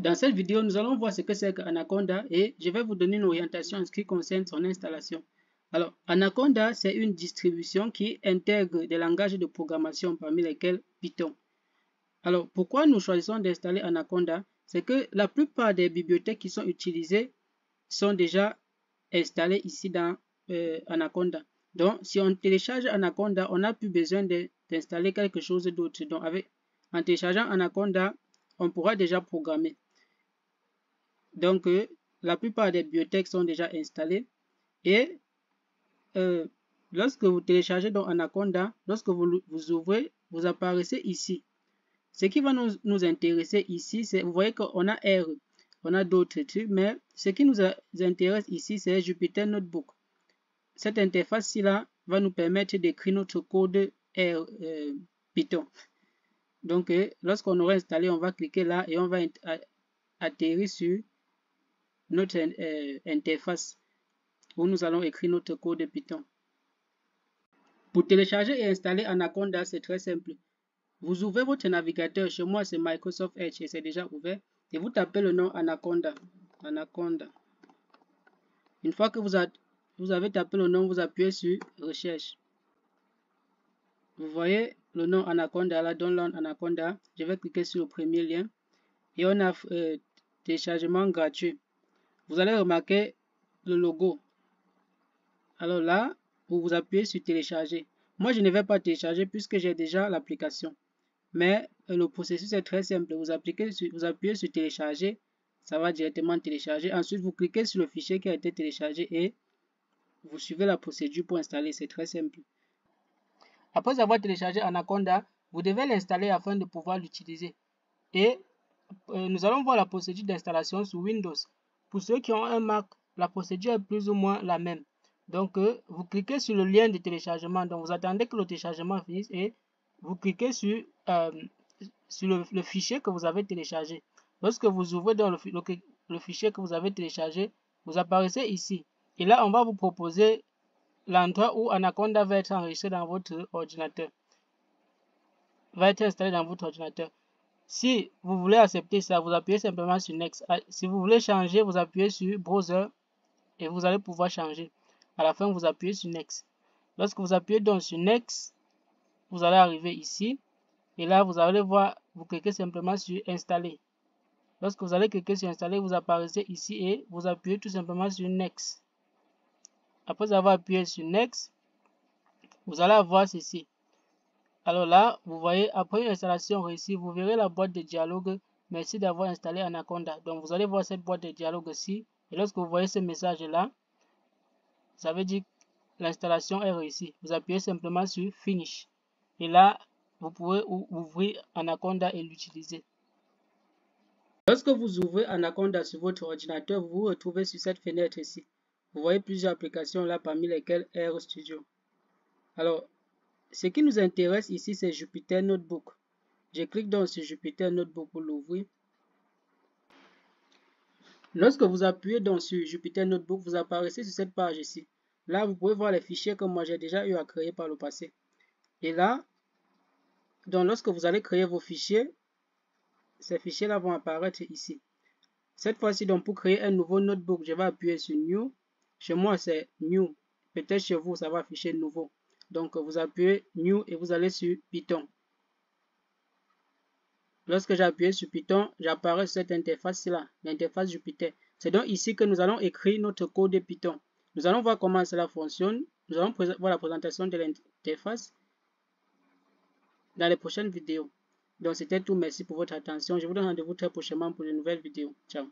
Dans cette vidéo, nous allons voir ce que c'est qu'Anaconda et je vais vous donner une orientation en ce qui concerne son installation. Alors, Anaconda, c'est une distribution qui intègre des langages de programmation parmi lesquels Python. Alors, pourquoi nous choisissons d'installer Anaconda? C'est que la plupart des bibliothèques qui sont utilisées sont déjà installées ici dans Anaconda. Donc, si on télécharge Anaconda, on n'a plus besoin d'installer quelque chose d'autre. Donc, en téléchargeant Anaconda, on pourra déjà programmer. Donc, la plupart des bibliothèques sont déjà installées. Et lorsque vous téléchargez donc Anaconda, lorsque vous ouvrez, vous apparaissez ici. Ce qui va nous intéresser ici, c'est, vous voyez qu'on a R, on a d'autres trucs, mais ce qui nous intéresse ici, c'est Jupyter Notebook. Cette interface-ci là va nous permettre d'écrire notre code R Python. Donc, lorsqu'on aura installé, on va cliquer là et on va atterrir sur notre interface où nous allons écrire notre code Python. Pour télécharger et installer Anaconda, c'est très simple. Vous ouvrez votre navigateur, chez moi c'est Microsoft Edge et c'est déjà ouvert, et vous tapez le nom Anaconda. Anaconda. Une fois que vous avez tapé le nom, vous appuyez sur Recherche. Vous voyez le nom Anaconda, là, Download Anaconda. Je vais cliquer sur le premier lien et on a téléchargement gratuit. Vous allez remarquer le logo. Alors là, vous appuyez sur télécharger. Moi, je ne vais pas télécharger puisque j'ai déjà l'application. Mais le processus est très simple. Vous appuyez sur télécharger, ça va directement télécharger. Ensuite, vous cliquez sur le fichier qui a été téléchargé et vous suivez la procédure pour installer. C'est très simple. Après avoir téléchargé Anaconda, vous devez l'installer afin de pouvoir l'utiliser. Et nous allons voir la procédure d'installation sur Windows. Pour ceux qui ont un Mac, la procédure est plus ou moins la même. Donc, vous cliquez sur le lien de téléchargement. Donc, vous attendez que le téléchargement finisse et vous cliquez sur le fichier que vous avez téléchargé. Lorsque vous ouvrez dans le fichier que vous avez téléchargé, vous apparaissez ici. Et là, on va vous proposer l'endroit où Anaconda va être enregistré dans votre ordinateur. Va être installé dans votre ordinateur. Si vous voulez accepter ça, vous appuyez simplement sur Next. Si vous voulez changer, vous appuyez sur Browser et vous allez pouvoir changer. À la fin, vous appuyez sur Next. Lorsque vous appuyez donc sur Next, vous allez arriver ici. Et là, vous allez voir, vous cliquez simplement sur Installer. Lorsque vous allez cliquer sur Installer, vous apparaissez ici et vous appuyez tout simplement sur Next. Après avoir appuyé sur Next, vous allez avoir ceci. Alors là, vous voyez, après une installation réussie, vous verrez la boîte de dialogue. Merci d'avoir installé Anaconda. Donc, vous allez voir cette boîte de dialogue ici. Et lorsque vous voyez ce message-là, ça veut dire que l'installation est réussie. Vous appuyez simplement sur Finish. Et là, vous pouvez ouvrir Anaconda et l'utiliser. Lorsque vous ouvrez Anaconda sur votre ordinateur, vous vous retrouvez sur cette fenêtre ici. Vous voyez plusieurs applications là, parmi lesquelles RStudio. Alors, ce qui nous intéresse ici, c'est Jupyter Notebook. Je clique donc sur Jupyter Notebook pour l'ouvrir. Lorsque vous appuyez donc sur Jupyter Notebook, vous apparaissez sur cette page ici. Là, vous pouvez voir les fichiers que moi j'ai déjà eu à créer par le passé. Et là, donc lorsque vous allez créer vos fichiers, ces fichiers-là vont apparaître ici. Cette fois-ci, donc pour créer un nouveau notebook, je vais appuyer sur New. Chez moi, c'est New. Peut-être chez vous, ça va afficher Nouveau. Donc, vous appuyez New et vous allez sur Python. Lorsque j'ai appuyé sur Python, j'apparais sur cette interface-là, l'interface Jupyter. C'est donc ici que nous allons écrire notre code Python. Nous allons voir comment cela fonctionne. Nous allons voir la présentation de l'interface dans les prochaines vidéos. Donc, c'était tout. Merci pour votre attention. Je vous donne rendez-vous très prochainement pour de nouvelles vidéos. Ciao.